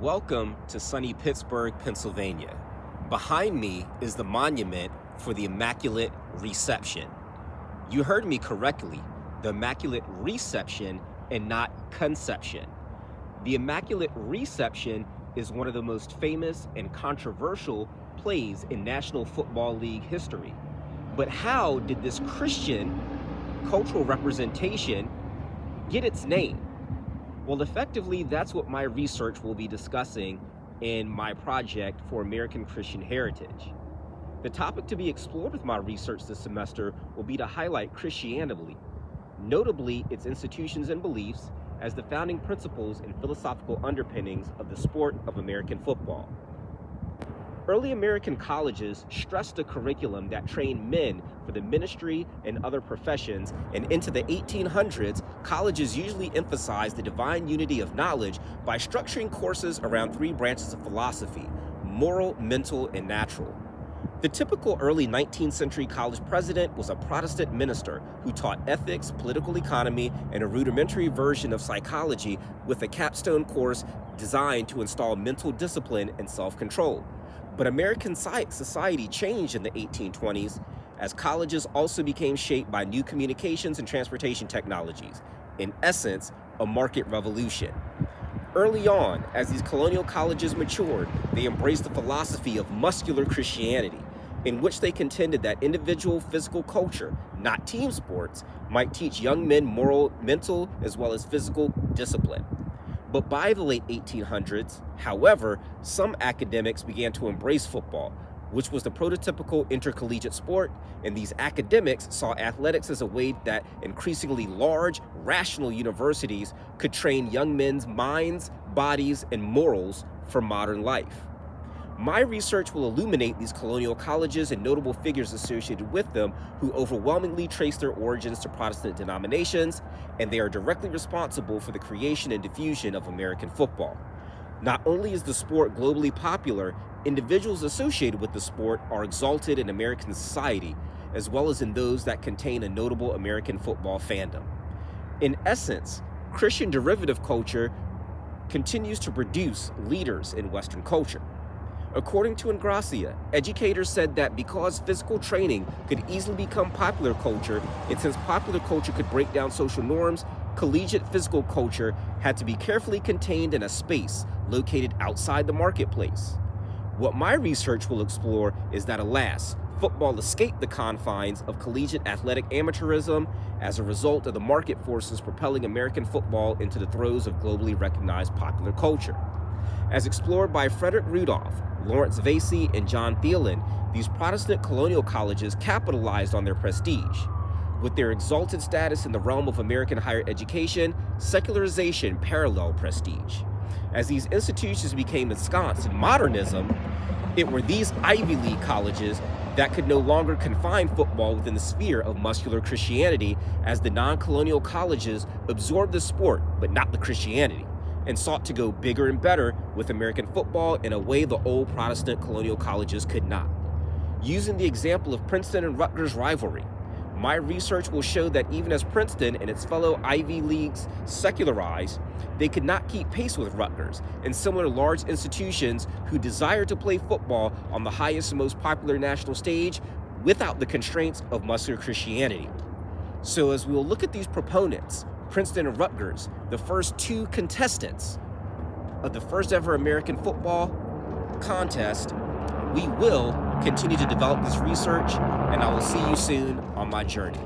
Welcome to sunny Pittsburgh, Pennsylvania. Behind me is the monument for the Immaculate Reception. You heard me correctly, the Immaculate Reception and not conception. The Immaculate Reception is one of the most famous and controversial plays in National Football League history. But how did this Christian cultural representation get its name? Well, effectively, that's what my research will be discussing in my project for American Christian heritage. The topic to be explored with my research this semester will be to highlight Christianity, notably its institutions and beliefs, as the founding principles and philosophical underpinnings of the sport of American football. Early American colleges stressed a curriculum that trained men for the ministry and other professions, and into the 1800s, colleges usually emphasized the divine unity of knowledge by structuring courses around three branches of philosophy: moral, mental, and natural. The typical early 19th century college president was a Protestant minister who taught ethics, political economy, and a rudimentary version of psychology with a capstone course designed to install mental discipline and self-control. But American society changed in the 1820s as colleges also became shaped by new communications and transportation technologies. In essence, a market revolution. Early on, as these colonial colleges matured, they embraced the philosophy of Muscular Christianity, in which they contended that individual physical culture, not team sports, might teach young men moral, mental, as well as physical discipline. But by the late 1800s, however, some academics began to embrace football, which was the prototypical intercollegiate sport, and these academics saw athletics as a way that increasingly large, rational universities could train young men's minds, bodies, and morals for modern life. My research will illuminate these colonial colleges and notable figures associated with them who overwhelmingly trace their origins to Protestant denominations, and they are directly responsible for the creation and diffusion of American football. Not only is the sport globally popular, individuals associated with the sport are exalted in American society, as well as in those that contain a notable American football fandom. In essence, Christian derivative culture continues to produce leaders in Western culture. According to Ingracia, educators said that because physical training could easily become popular culture, and since popular culture could break down social norms, collegiate physical culture had to be carefully contained in a space located outside the marketplace. What my research will explore is that, alas, football escaped the confines of collegiate athletic amateurism as a result of the market forces propelling American football into the throes of globally recognized popular culture. As explored by Frederick Rudolph, Laurence Veysey, and John Thelin, these Protestant colonial colleges capitalized on their prestige. With their exalted status in the realm of American higher education, secularization paralleled prestige. As these institutions became ensconced in modernism, it were these Ivy League colleges that could no longer confine football within the sphere of muscular Christianity, as the non-colonial colleges absorbed the sport, but not the Christianity, and sought to go bigger and better with American football in a way the old Protestant colonial colleges could not. Using the example of Princeton and Rutgers rivalry, my research will show that even as Princeton and its fellow Ivy Leagues secularized, they could not keep pace with Rutgers and similar large institutions who desired to play football on the highest and most popular national stage without the constraints of muscular Christianity. So as we'll look at these proponents, Princeton and Rutgers, the first two contestants of the first ever American football contest, we will continue to develop this research, and I will see you soon on my journey.